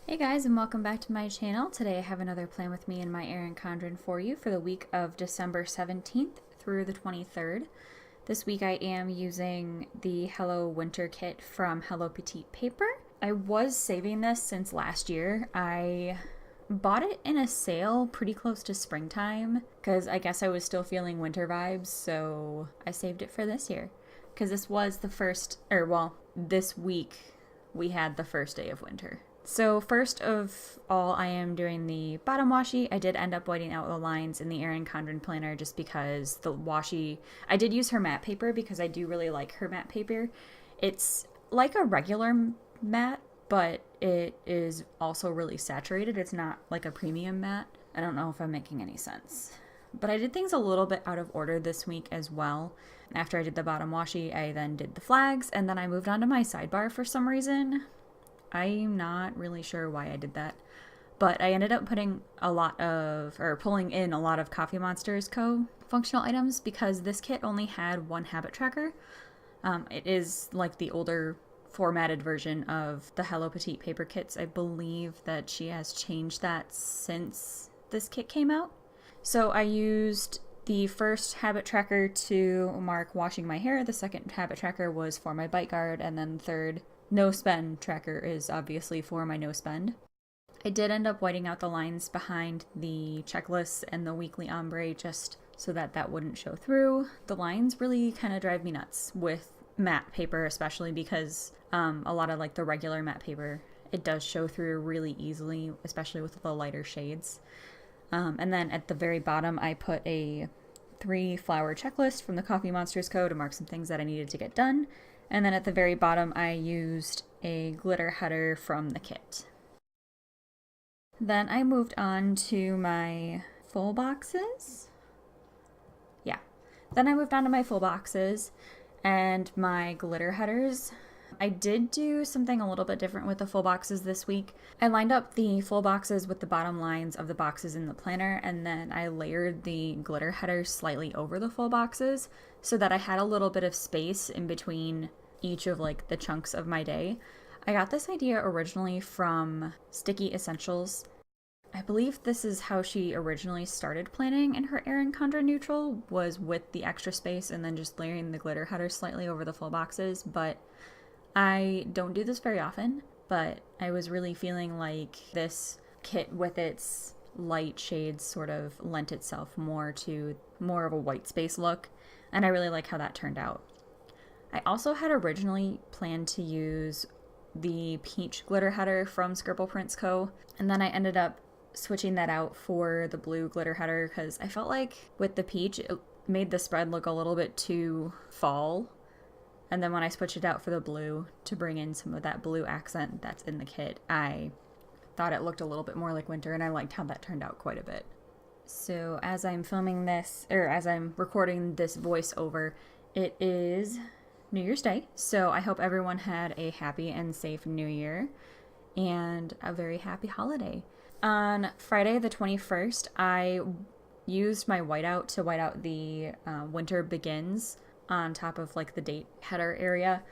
Hey guys, and welcome back to my channel. Today I have another plan with me and my Erin Condren for you for the week of December 17th through the 23rd. This week I am using the Hello Winter kit from Hello Petite paper. I was saving this since last year. I bought it in a sale pretty close to springtime because I guess I was still feeling winter vibes, so I saved it for this year because this was the first, this week we had the first day of winter. So first of all, I am doing the bottom washi. I did end up whiting out the lines in the Erin Condren planner just because the washi, I did use her matte paper because I do really like her matte paper. It's like a regular matte, but it is also really saturated. It's not like a premium matte. I don't know if I'm making any sense. But I did things a little bit out of order this week as well. After I did the bottom washi, I then did the flags, and then I moved on to my sidebar for some reason. I'm not really sure why I did that, but I ended up pulling in a lot of Coffee Monsters Co. functional items because this kit only had one habit tracker. It is like the older formatted version of the Hello Petite paper kits. I believe that she has changed that since this kit came out. So I used the first habit tracker to mark washing my hair. The second habit tracker was for my bite guard, and then the third no spend tracker is obviously for my no spend. I did end up whiting out the lines behind the checklists and the weekly ombre just so that that wouldn't show through. The lines really kind of drive me nuts with matte paper, especially because a lot of like the regular matte paper, it does show through really easily, especially with the lighter shades. And then at the very bottom, I put a 3-flower checklist from the Coffee Monsters Co. to mark some things that I needed to get done. And then at the very bottom, I used a glitter header from the kit. Then I moved on to my full boxes. Then I moved on to my full boxes and my glitter headers. I did do something a little bit different with the full boxes this week. I lined up the full boxes with the bottom lines of the boxes in the planner, and then I layered the glitter headers slightly over the full boxes so that I had a little bit of space in between each of like the chunks of my day. I got this idea originally from Sticky Essentials. I believe this is how she originally started planning in her Erin Condren neutral, was with the extra space and then just layering the glitter headers slightly over the full boxes, but I don't do this very often, but I was really feeling like this kit with its light shades sort of lent itself more to more of a white space look, and I really like how that turned out. I also had originally planned to use the peach glitter header from Scribble Prints Co., and then I ended up switching that out for the blue glitter header because I felt like with the peach, it made the spread look a little bit too fall. And then when I switched it out for the blue to bring in some of that blue accent that's in the kit, I thought it looked a little bit more like winter, and I liked how that turned out quite a bit. So as I'm filming this, or as I'm recording this voiceover, it is New Year's Day. So I hope everyone had a happy and safe New Year and a very happy holiday. On Friday the 21st, I used my whiteout to white out the Winter Begins on top of like the date header area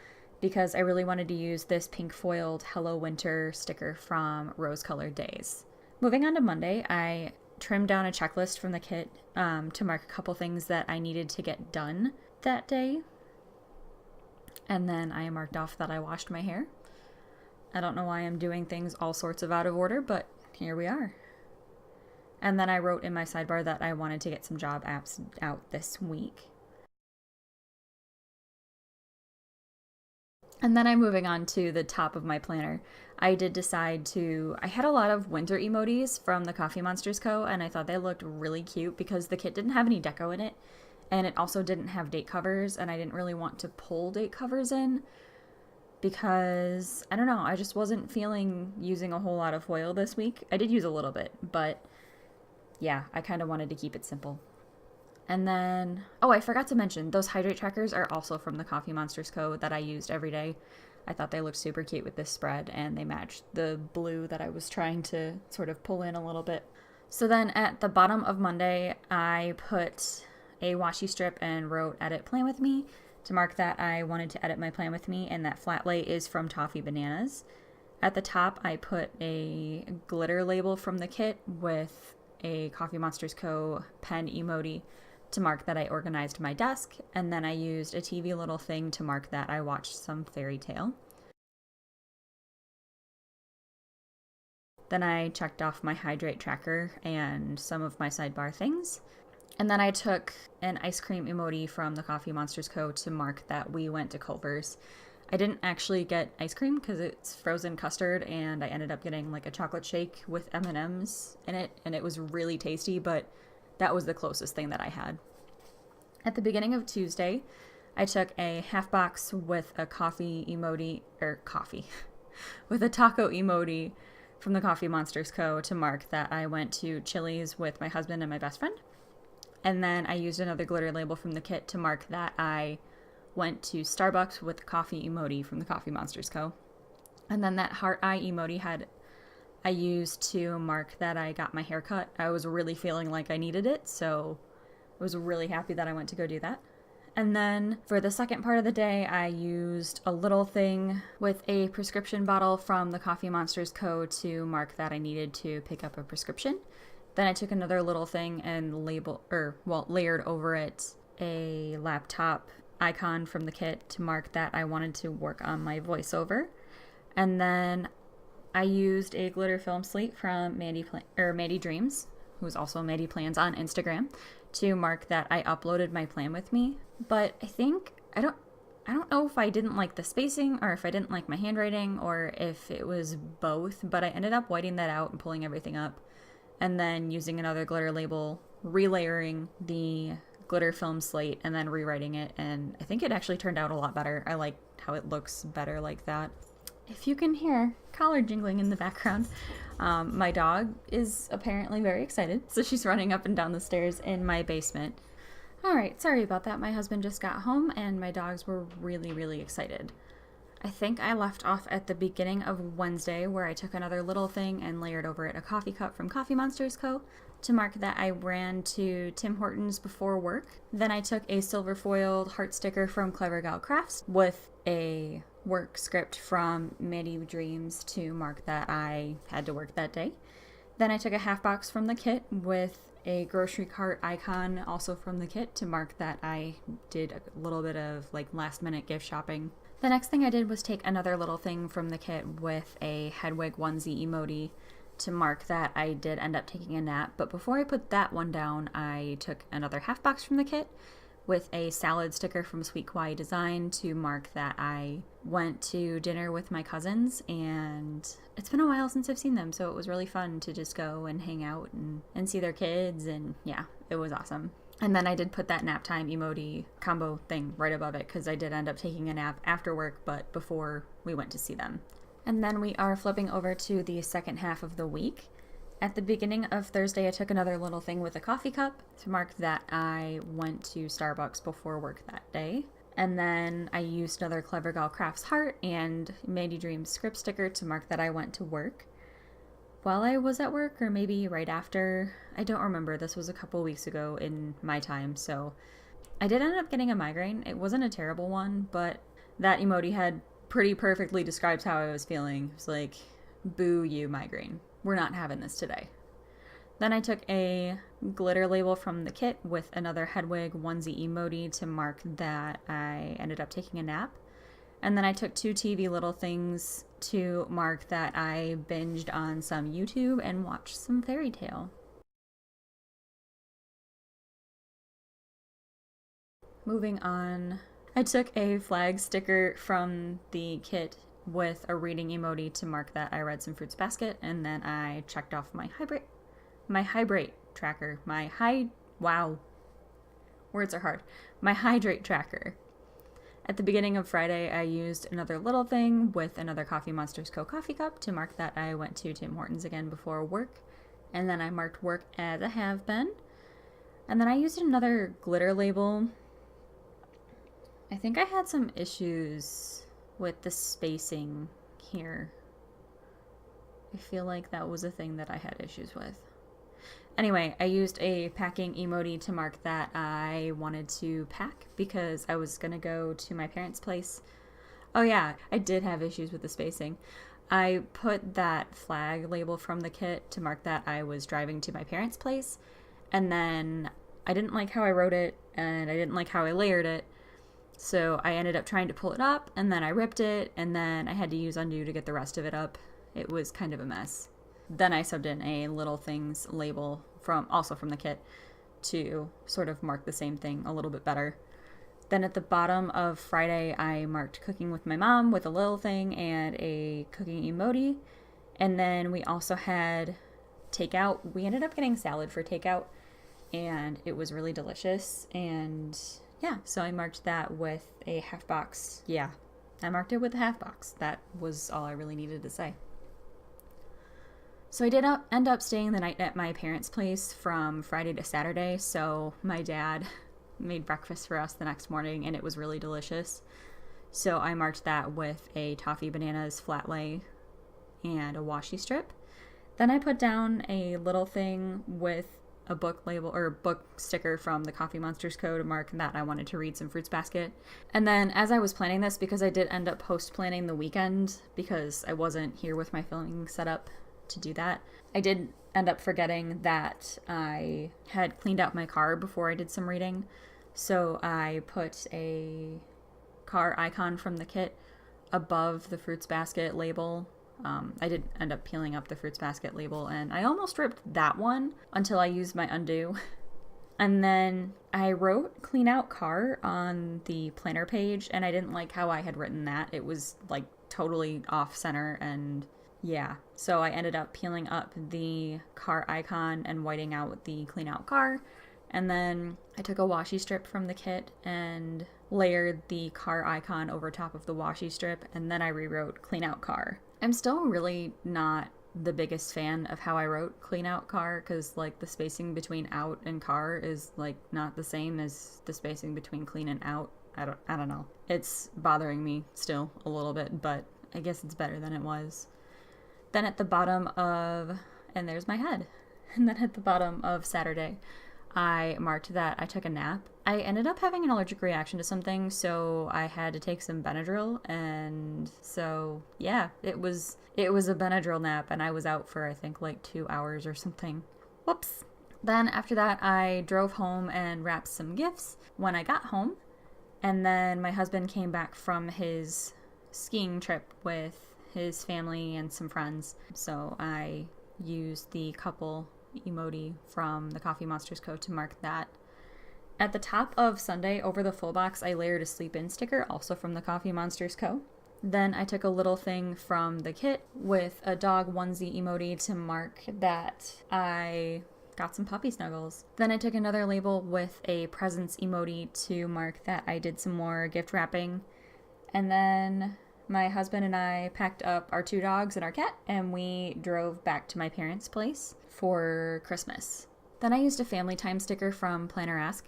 because I really wanted to use this pink foiled Hello Winter sticker from Rose Colored Days. Moving on to Monday, I trimmed down a checklist from the kit to mark a couple things that I needed to get done that day. And then I marked off that I washed my hair. I don't know why I'm doing things all sorts of out of order, but here we are. And then I wrote in my sidebar that I wanted to get some job apps out this week. And then I'm moving on to the top of my planner. I did decide I had a lot of winter emojis from the Coffee Monsters Co. and I thought they looked really cute because the kit didn't have any deco in it. And it also didn't have date covers, and I didn't really want to pull date covers in because, I don't know, I just wasn't feeling using a whole lot of foil this week. I did use a little bit, but yeah, I kind of wanted to keep it simple. And then, oh, I forgot to mention, those hydrate trackers are also from the Coffee Monsters Co. that I used every day. I thought they looked super cute with this spread, and they matched the blue that I was trying to sort of pull in a little bit. So then at the bottom of Monday, I put a washi strip and wrote edit plan with me to mark that I wanted to edit my plan with me, and that flat lay is from Toffee Bananas. At the top, I put a glitter label from the kit with a Coffee Monsters Co. pen emoji to mark that I organized my desk, and then I used a TV little thing to mark that I watched some fairy tale. Then I checked off my hydrate tracker and some of my sidebar things. And then I took an ice cream emoji from the Coffee Monsters Co. to mark that we went to Culver's. I didn't actually get ice cream because it's frozen custard, and I ended up getting like a chocolate shake with M&Ms in it, and it was really tasty, but that was the closest thing that I had. At the beginning of Tuesday, I took a half box with a with a taco emoji from the Coffee Monsters Co. to mark that I went to Chili's with my husband and my best friend. And then I used another glitter label from the kit to mark that I went to Starbucks with the coffee emoji from the Coffee Monsters Co. And then that heart eye emoji I used to mark that I got my hair cut. I was really feeling like I needed it, so I was really happy that I went to go do that. And then for the second part of the day, I used a little thing with a prescription bottle from the Coffee Monsters Co. to mark that I needed to pick up a prescription. Then I took another little thing and layered over it a laptop icon from the kit to mark that I wanted to work on my voiceover. And then I used a glitter film slate from Maddie Dreams, who's also Maddie Plans on Instagram, to mark that I uploaded my plan with me. But I don't know if I didn't like the spacing or if I didn't like my handwriting or if it was both, but I ended up whiting that out and pulling everything up, and then using another glitter label, relayering the glitter film slate, and then rewriting it, and I think it actually turned out a lot better. I like how it looks better like that. If you can hear collar jingling in the background, my dog is apparently very excited, so she's running up and down the stairs in my basement. Alright, sorry about that. My husband just got home and my dogs were really, really excited. I think I left off at the beginning of Wednesday, where I took another little thing and layered over it a coffee cup from Coffee Monsters Co. to mark that I ran to Tim Hortons before work. Then I took a silver foiled heart sticker from Clever Gal Crafts with a work script from Maddie Dreams to mark that I had to work that day. Then I took a half box from the kit with a grocery cart icon also from the kit to mark that I did a little bit of like last minute gift shopping. The next thing I did was take another little thing from the kit with a Hedwig onesie emoji to mark that I did end up taking a nap. But before I put that one down, I took another half box from the kit with a salad sticker from Sweet Kawaii Design to mark that I went to dinner with my cousins, and it's been a while since I've seen them, so it was really fun to just go and hang out and see their kids, and yeah, it was awesome. And then I did put that nap time emoji combo thing right above it because I did end up taking a nap after work, but before we went to see them. And then we are flipping over to the second half of the week. At the beginning of Thursday, I took another little thing with a coffee cup to mark that I went to Starbucks before work that day. And then I used another Clever Gal Crafts heart and Maddie Dreams script sticker to mark that I went to work. While I was at work, or maybe right after, I don't remember. This was a couple weeks ago in my time, so I did end up getting a migraine. It wasn't a terrible one, but that emoji had pretty perfectly describes how I was feeling. It was like, boo you, migraine. We're not having this today. Then I took a glitter label from the kit with another Hedwig onesie emoji to mark that I ended up taking a nap. And then I took two TV little things to mark that I binged on some YouTube and watched some fairy tale. Moving on, I took a flag sticker from the kit with a reading emoji to mark that I read some Fruits Basket, and then I checked off my hydrate tracker, words are hard, my hydrate tracker. At the beginning of Friday, I used another little thing with another Coffee Monsters Co. coffee cup to mark that I went to Tim Hortons again before work, and then I marked work as a have been. And then I used another glitter label. I think I had some issues with the spacing here. I feel like that was a thing that I had issues with. Anyway, I used a packing emoji to mark that I wanted to pack because I was going to go to my parents' place. Oh yeah, I did have issues with the spacing. I put that flag label from the kit to mark that I was driving to my parents' place, and then I didn't like how I wrote it, and I didn't like how I layered it, so I ended up trying to pull it up, and then I ripped it, and then I had to use undo to get the rest of it up. It was kind of a mess. Then I subbed in a little things label also from the kit to sort of mark the same thing a little bit better. Then at the bottom of Friday, I marked cooking with my mom with a little thing and a cooking emoji. And then we also had takeout. We ended up getting salad for takeout, and it was really delicious. And yeah, so I marked that with a half box. Yeah, I marked it with a half box. That was all I really needed to say. So I did end up staying the night at my parents' place from Friday to Saturday. So my dad made breakfast for us the next morning, and it was really delicious. So I marked that with a toffee bananas flat lay and a washi strip. Then I put down a little thing with a book label or book sticker from the Coffee Monsters Co. to mark that I wanted to read some Fruits Basket. And then as I was planning this, because I did end up post-planning the weekend because I wasn't here with my filming setup to do that, I did end up forgetting that I had cleaned out my car before I did some reading. So I put a car icon from the kit above the Fruits Basket label. I did end up peeling up the Fruits Basket label, and I almost ripped that one until I used my undo. And then I wrote clean out car on the planner page, and I didn't like how I had written that. It was like totally off center, and yeah. So I ended up peeling up the car icon and whiting out the clean out car. And then I took a washi strip from the kit and layered the car icon over top of the washi strip, and then I rewrote clean out car. I'm still really not the biggest fan of how I wrote clean out car, because like the spacing between out and car is like not the same as the spacing between clean and out. I don't know. It's bothering me still a little bit, but I guess it's better than it was. Then at the bottom of, and there's my head. And then at the bottom of Saturday, I marked that I took a nap. I ended up having an allergic reaction to something, so I had to take some Benadryl, and so yeah, it was a Benadryl nap, and I was out for I think like 2 hours or something. Whoops. Then after that, I drove home and wrapped some gifts when I got home, and then my husband came back from his skiing trip with his family and some friends, so I used the couple emoji from the Coffee Monsters Co. to mark that. At the top of Sunday, over the full box, I layered a sleep in sticker, also from the Coffee Monsters Co. Then I took a little thing from the kit with a dog onesie emoji to mark that I got some puppy snuggles. Then I took another label with a presents emoji to mark that I did some more gift wrapping. And then my husband and I packed up our 2 dogs and our cat, and we drove back to my parents' place for Christmas. Then I used a family time sticker from Planner Ask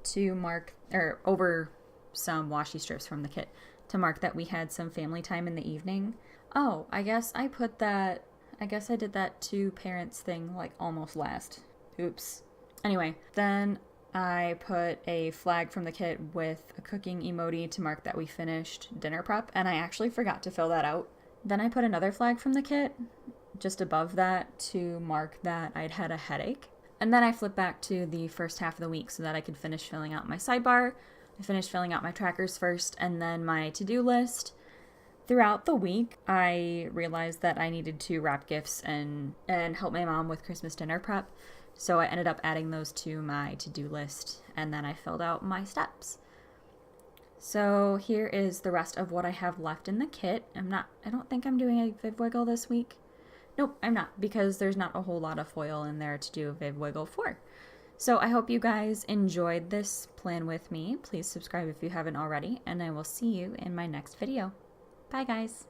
to mark, or over some washi strips from the kit, to mark that we had some family time in the evening. Oh, I guess I did that 2 parents thing like almost last. Oops. Anyway, then I put a flag from the kit with a cooking emoji to mark that we finished dinner prep, and I actually forgot to fill that out. Then I put another flag from the kit just above that to mark that I'd had a headache. And then I flipped back to the first half of the week so that I could finish filling out my sidebar. I finished filling out my trackers first, and then my to-do list. Throughout the week, I realized that I needed to wrap gifts and help my mom with Christmas dinner prep. So I ended up adding those to my to-do list, and then I filled out my steps. So here is the rest of what I have left in the kit. I don't think I'm doing a Viv Wiggle this week. Nope, I'm not, because there's not a whole lot of foil in there to do a Viv Wiggle for. So I hope you guys enjoyed this plan with me. Please subscribe if you haven't already, and I will see you in my next video. Bye, guys.